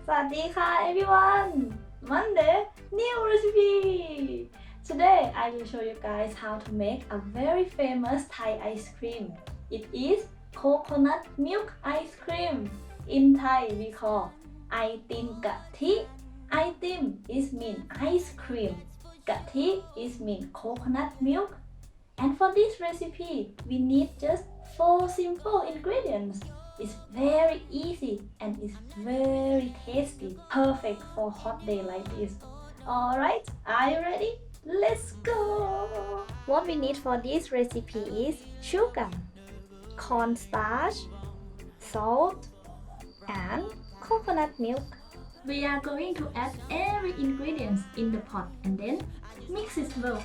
สวัสดีค่ะ everyone Monday new recipe Today I will show you guys how to make a very famous Thai ice cream. It is coconut milk ice cream. In Thai we call ไอติมกะทิไอติม is mean ice cream กะทิ is mean coconut milk. And for this recipe we need just 4 simple ingredients. It's very easy and it's very tasty, perfect for hot day like this. Alright, are you ready? Let's go! What we need for this recipe is sugar, cornstarch, salt, and coconut milk. We are going to add every ingredient in the pot and then mix it well.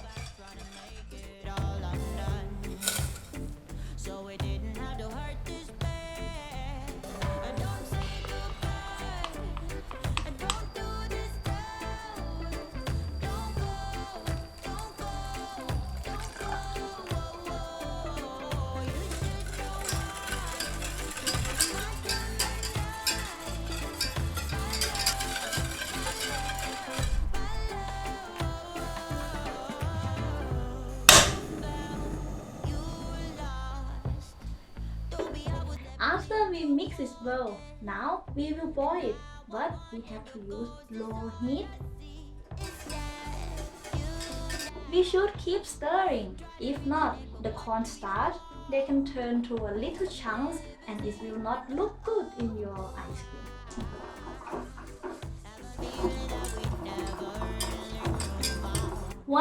After we mix it well, now we will boil it, but we have to use low heat. We should keep stirring. If not, the cornstarch they can turn to a little chunks and it will not look good in your ice cream.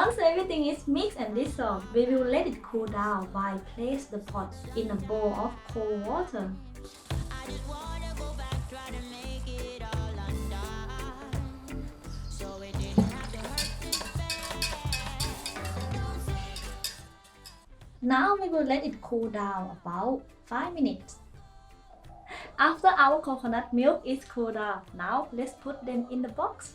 Once everything is mixed and dissolved, we will let it cool down while place the pot in a bowl of cold water. Now we will let it cool down about 5 minutes. After our coconut milk is cooled down, now let's put them in the box.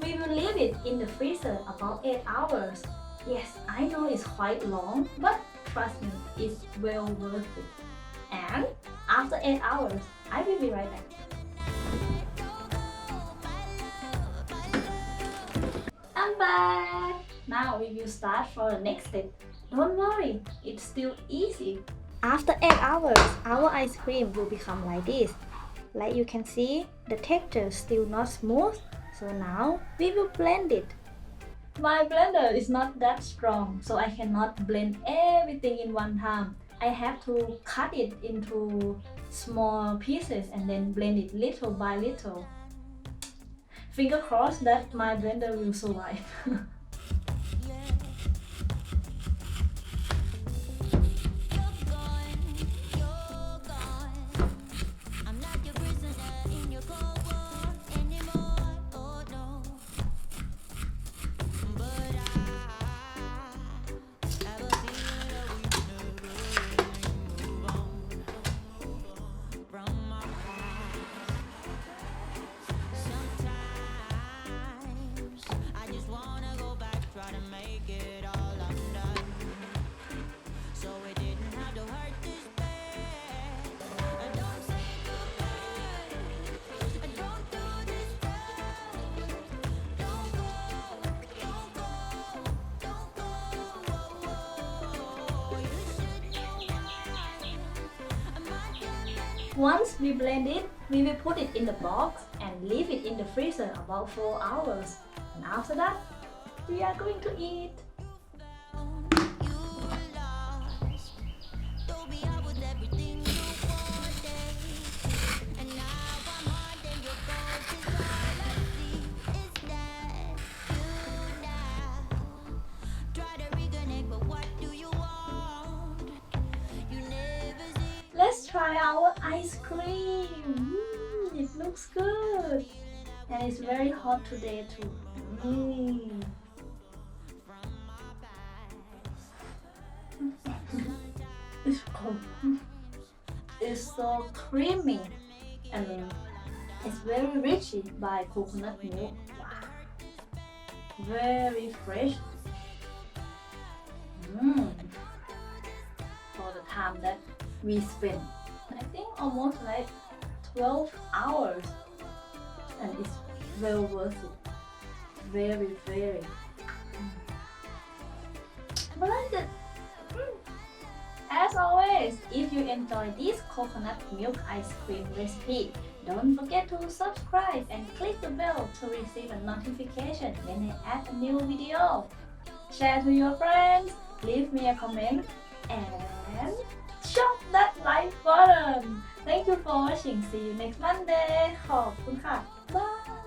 We will leave it in the freezer about 8 hours. Yes, I know it's quite long, but trust me, it's well worth it. And after 8 hours, I will be right back. I'm back! Now we will start for the next step. Don't worry, it's still easy. After 8 hours, our ice cream will become like this. Like you can see, the texture is still not smooth, so now we will blend it. My blender is not that strong, so I cannot blend everything in one time. I have to cut it into small pieces and then blend it little by little. Finger crossed that my blender will survive. Once we blend it, we will put it in the box and leave it in the freezer about 4 hours. And after that, we are going to eat. Let's try our ice cream. It looks good. And it's very hot today too. It's cold. It's so creamy and It's very rich by coconut milk. Wow. Very fresh. For the time that we spent, I think almost like 12 hours, and it's well worth it. Very, very. But like it. As always, if you enjoy this coconut milk ice cream recipe, don't forget to subscribe and click the bell to receive a notification when I add a new video. Share to your friends, leave me a comment, and shop that like button. Thank you for watching. See you next Monday. ขอบคุณค่ะ Bye.